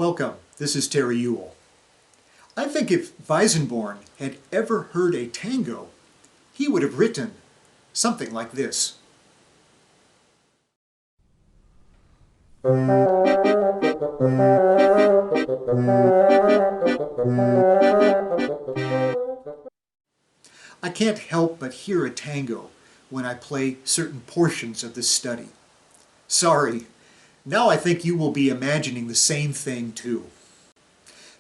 Welcome, this is Terry Ewell. I think if Weissenborn had ever heard a tango, he would have written something like this. I can't help but hear a tango when I play certain portions of this study. Sorry, now I think you will be imagining the same thing too.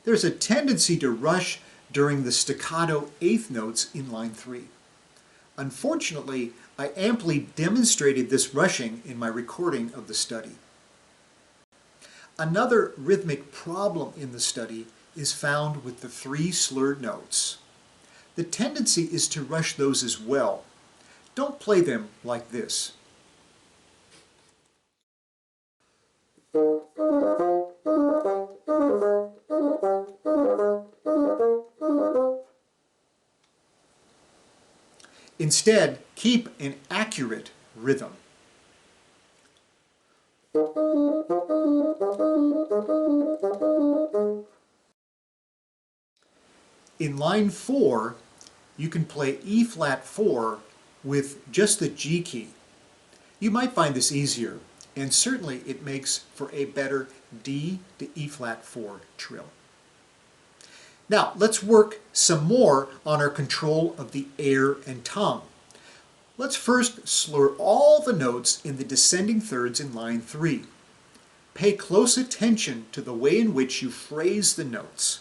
There's a tendency to rush during the staccato eighth notes in line 3. Unfortunately, I amply demonstrated this rushing in my recording of the study. Another rhythmic problem in the study is found with the 3 slurred notes. The tendency is to rush those as well. Don't play them like this. Instead, keep an accurate rhythm. In line 4, you can play E flat 4 with just the G key. You might find this easier, and certainly it makes for a better D to E flat 4 trill. Now, let's work some more on our control of the air and tongue. Let's first slur all the notes in the descending thirds in line 3. Pay close attention to the way in which you phrase the notes.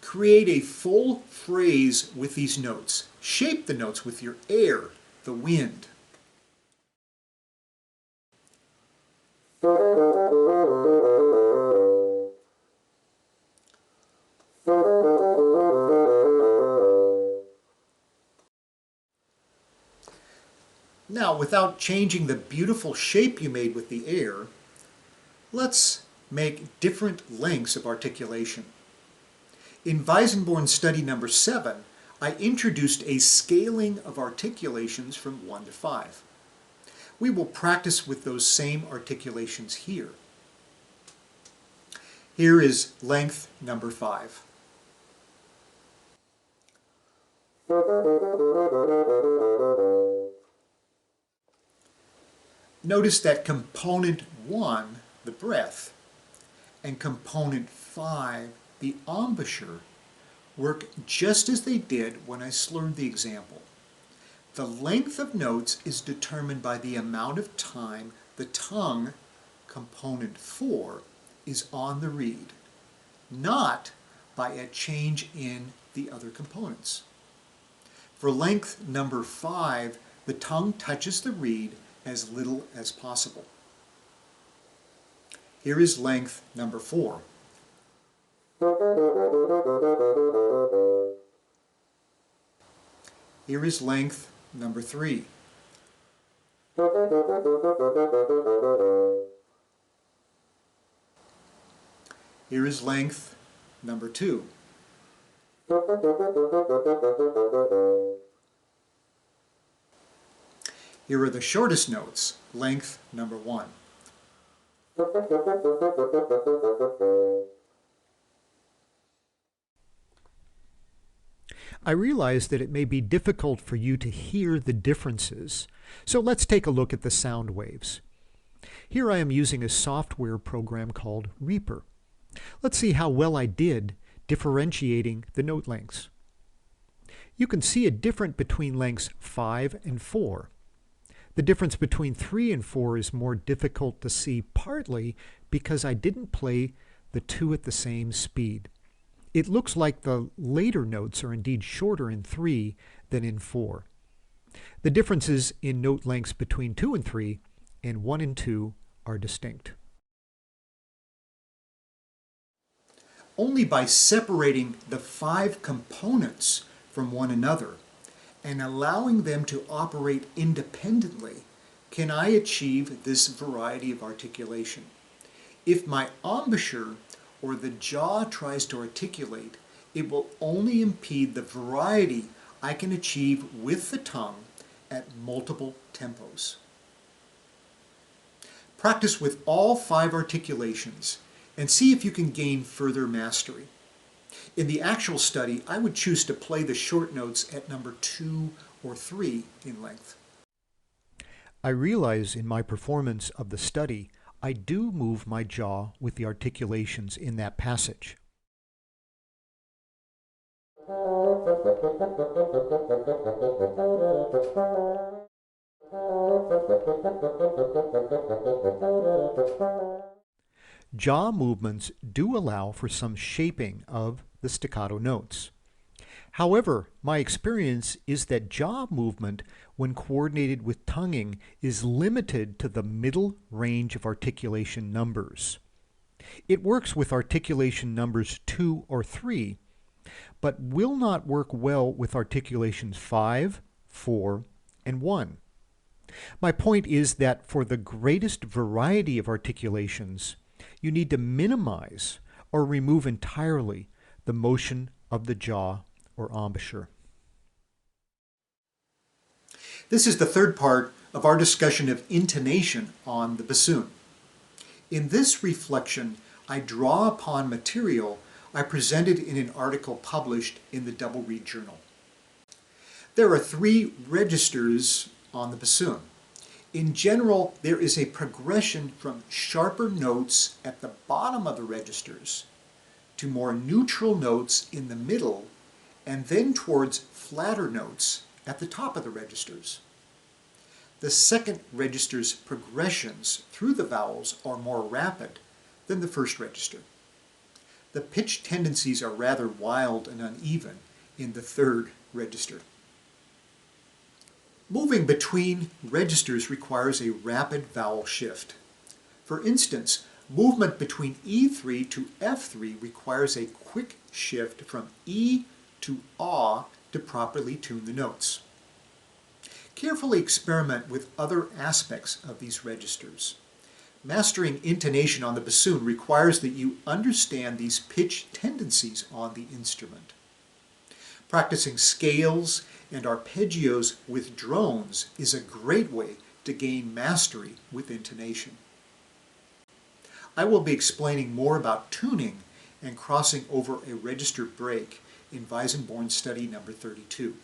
Create a full phrase with these notes. Shape the notes with your air, the wind. Now, without changing the beautiful shape you made with the air, let's make different lengths of articulation. In Weissenborn's study number 7, I introduced a scaling of articulations from 1 to 5. We will practice with those same articulations here. Here is length number 5. Notice that component 1, the breath, and component 5, the embouchure, work just as they did when I slurred the example. The length of notes is determined by the amount of time the tongue, component 4, is on the reed, not by a change in the other components. For length number 5, the tongue touches the reed as little as possible. Here is length number 4. Here is length number 3. Here is length number 2. Here are the shortest notes, length number 1. I realize that it may be difficult for you to hear the differences, so let's take a look at the sound waves. Here I am using a software program called Reaper. Let's see how well I did differentiating the note lengths. You can see a difference between lengths 5 and 4. The difference between 3 and 4 is more difficult to see, partly because I didn't play the 2 at the same speed. It looks like the later notes are indeed shorter in 3 than in 4. The differences in note lengths between 2 and 3 and 1 and 2 are distinct. Only by separating the 5 components from one another and allowing them to operate independently can I achieve this variety of articulation. If my embouchure or the jaw tries to articulate, it will only impede the variety I can achieve with the tongue at multiple tempos. Practice with all 5 articulations and see if you can gain further mastery. In the actual study, I would choose to play the short notes at number 2 or 3 in length. I realize in my performance of the study, I do move my jaw with the articulations in that passage. Jaw movements do allow for some shaping of the staccato notes. However, my experience is that jaw movement, when coordinated with tonguing, is limited to the middle range of articulation numbers. It works with articulation numbers 2 or 3, but will not work well with articulations 5, 4, and 1. My point is that for the greatest variety of articulations, you need to minimize or remove entirely the motion of the jaw or embouchure. This is the third part of our discussion of intonation on the bassoon. In this reflection, I draw upon material I presented in an article published in the Double Reed Journal. There are 3 registers on the bassoon. In general, there is a progression from sharper notes at the bottom of the registers to more neutral notes in the middle, and then towards flatter notes at the top of the registers. The second register's progressions through the vowels are more rapid than the first register. The pitch tendencies are rather wild and uneven in the third register. Moving between registers requires a rapid vowel shift. For instance, movement between E3 to F3 requires a quick shift from E to ah to properly tune the notes. Carefully experiment with other aspects of these registers. Mastering intonation on the bassoon requires that you understand these pitch tendencies on the instrument. Practicing scales and arpeggios with drones is a great way to gain mastery with intonation. I will be explaining more about tuning and crossing over a register break in Weissenborn study number 32.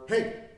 Hey!